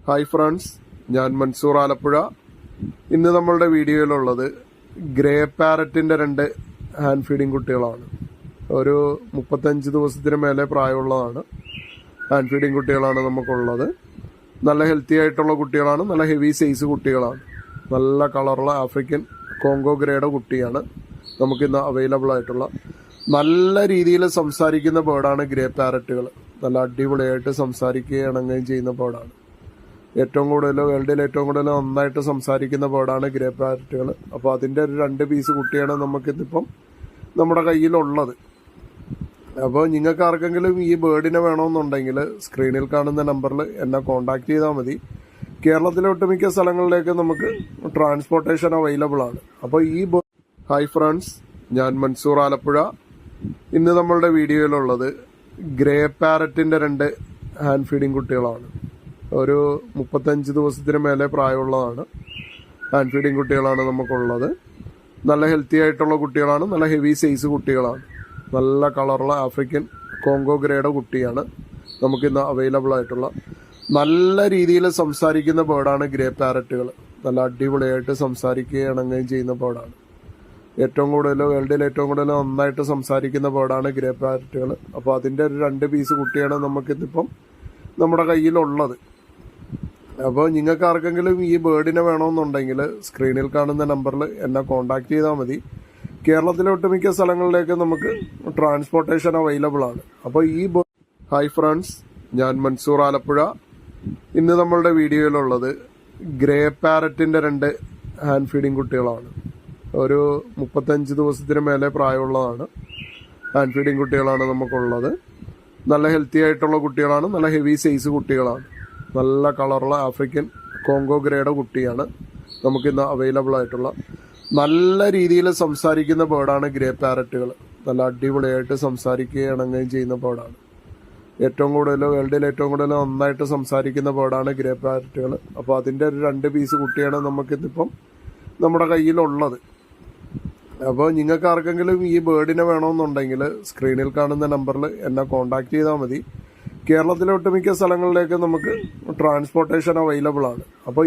Hi friends, ഞാൻ മൻസൂർ ആലപ്പുഴ. ഇന്ന് നമ്മളുടെ വീഡിയോയിലുള്ളത് ഗ്രേ പാരറ്റിൻ്റെ 2 ഹാൻഡ് ഫീഡിങ് കുട്ടികളാണ്. ഒരു 35 ദിവസത്തിന് മേലെ പ്രായമുള്ളതാണ്. ഹാൻഡ് ഫീഡിങ് കുട്ടികളാണ് നമുക്കുള്ളത്. നല്ല ഹെൽത്തി ആയിട്ടുള്ള കുട്ടികളാണ്. നല്ല ഹെവി സൈസ് കുട്ടികളാണ്. നല്ല കളറുള്ള ആഫ്രിക്കൻ കോങ്കോ ഗ്രേയുടെ കുട്ടിയാണ് നമുക്കിന്ന് അവൈലബിൾ ആയിട്ടുള്ള. നല്ല രീതിയിൽ സംസാരിക്കുന്ന ബേർഡാണ് ഗ്രേ പാരറ്റുകൾ. നല്ല അടിപൊളിയായിട്ട് സംസാരിക്കുകയും ഇണങ്ങുകയും ചെയ്യുന്ന ബേർഡാണ്. വേൾഡിൽ ഏറ്റവും കൂടുതൽ നന്നായിട്ട് സംസാരിക്കുന്ന ബേർഡാണ് ഗ്രേ പാരറ്റുകൾ. അപ്പോൾ അതിൻ്റെ ഒരു 2 പീസ് കുട്ടിയാണ് നമുക്കിന്നിപ്പം നമ്മുടെ കയ്യിലുള്ളത്. അപ്പോൾ നിങ്ങൾക്ക് ആർക്കെങ്കിലും ഈ ബേർഡിനെ വേണമെന്നുണ്ടെങ്കിൽ സ്ക്രീനിൽ കാണുന്ന നമ്പറിൽ എന്നെ കോൺടാക്ട് ചെയ്താൽ മതി. കേരളത്തിലെ ഒട്ടുമിക്ക സ്ഥലങ്ങളിലേക്ക് നമുക്ക് ട്രാൻസ്പോർട്ടേഷൻ അവൈലബിൾ ആണ്. അപ്പോൾ ഹായ് ഫ്രണ്ട്സ്, ഞാൻ മൻസൂർ ആലപ്പുഴ. ഇന്ന് നമ്മളുടെ വീഡിയോയിലുള്ളത് ഗ്രേ പാരറ്റിൻ്റെ 2 ഹാൻഡ് ഫീഡിങ് കുട്ടികളാണ്. ഒരു 35 ദിവസത്തിന് മേലെ പ്രായമുള്ളതാണ്. ഹാൻഡ് ഫീഡിങ് കുട്ടികളാണ് നമുക്കുള്ളത്. നല്ല ഹെൽത്തി ആയിട്ടുള്ള കുട്ടികളാണ്. നല്ല ഹെവി സൈസ് കുട്ടികളാണ്. നല്ല കളറുള്ള ആഫ്രിക്കൻ കോങ്കോ ഗ്രേയുടെ കുട്ടിയാണ് നമുക്കിന്ന് അവൈലബിൾ ആയിട്ടുള്ള. നല്ല രീതിയിൽ സംസാരിക്കുന്ന ബേർഡാണ് ഗ്രേ പാരറ്റുകൾ. നല്ല അടിപൊളിയായിട്ട് സംസാരിക്കുകയും ഇണങ്ങുകയും ചെയ്യുന്ന ബേർഡാണ്. വേൾഡിൽ ഏറ്റവും കൂടുതൽ നന്നായിട്ട് സംസാരിക്കുന്ന ബേർഡാണ് ഗ്രേ പാരറ്റുകൾ. അപ്പോൾ അതിൻ്റെ ഒരു 2 പീസ് കുട്ടിയാണ് നമുക്കിന്നിപ്പം നമ്മുടെ കയ്യിലുള്ളത്. അപ്പോൾ നിങ്ങൾക്ക് ആർക്കെങ്കിലും ഈ ബേർഡിനെ വേണമെന്നുണ്ടെങ്കിൽ സ്ക്രീനിൽ കാണുന്ന നമ്പറിൽ എന്നെ കോൺടാക്ട് ചെയ്താൽ മതി. കേരളത്തിലെ ഒട്ടുമിക്ക സ്ഥലങ്ങളിലേക്ക് നമുക്ക് ട്രാൻസ്പോർട്ടേഷൻ അവൈലബിൾ ആണ്. അപ്പോൾ ഹായ് ഫ്രണ്ട്സ്, ഞാൻ മൻസൂർ ആലപ്പുഴ. ഇന്ന് നമ്മളുടെ വീഡിയോയിലുള്ളത് ഗ്രേ പാരറ്റിൻ്റെ 2 ഹാൻഡ് ഫീഡിങ് കുട്ടികളാണ്. ഒരു 35 ദിവസത്തിന് മേലെ പ്രായമുള്ളതാണ്. ഹാൻഡ് ഫീഡിങ് കുട്ടികളാണ് നമുക്കുള്ളത്. നല്ല ഹെൽത്തി ആയിട്ടുള്ള കുട്ടികളാണ്. നല്ല ഹെവി സൈസ് കുട്ടികളാണ്. നല്ല കളറുള്ള ആഫ്രിക്കൻ കോങ്കോ ഗ്രേയുടെ കുട്ടിയാണ് നമുക്കിന്ന് അവൈലബിൾ ആയിട്ടുള്ള. നല്ല രീതിയിൽ സംസാരിക്കുന്ന ബേർഡാണ് ഗ്രേ പാരറ്റുകൾ. നല്ല അടിപൊളിയായിട്ട് സംസാരിക്കുകയും ഇണങ്ങുകയും ചെയ്യുന്ന ബേർഡാണ്. വേൾഡിൽ ഏറ്റവും കൂടുതൽ നന്നായിട്ട് സംസാരിക്കുന്ന ബേർഡാണ് ഗ്രേ പാരറ്റുകൾ. അപ്പോൾ അതിൻ്റെ ഒരു 2 പീസ് കുട്ടിയാണ് നമുക്കിന്നിപ്പം നമ്മുടെ കയ്യിലുള്ളത്. അപ്പോൾ നിങ്ങൾക്ക് ആർക്കെങ്കിലും ഈ ബേർഡിനെ വേണമെന്നുണ്ടെങ്കിൽ സ്ക്രീനിൽ കാണുന്ന നമ്പറിൽ എന്നെ കോൺടാക്ട് ചെയ്താൽ മതി. കേരളത്തിലെ ഒട്ടുമിക്ക സ്ഥലങ്ങളിലേക്ക് നമുക്ക് ട്രാൻസ്പോർട്ടേഷൻ അവൈലബിൾ ആണ്. അപ്പോൾ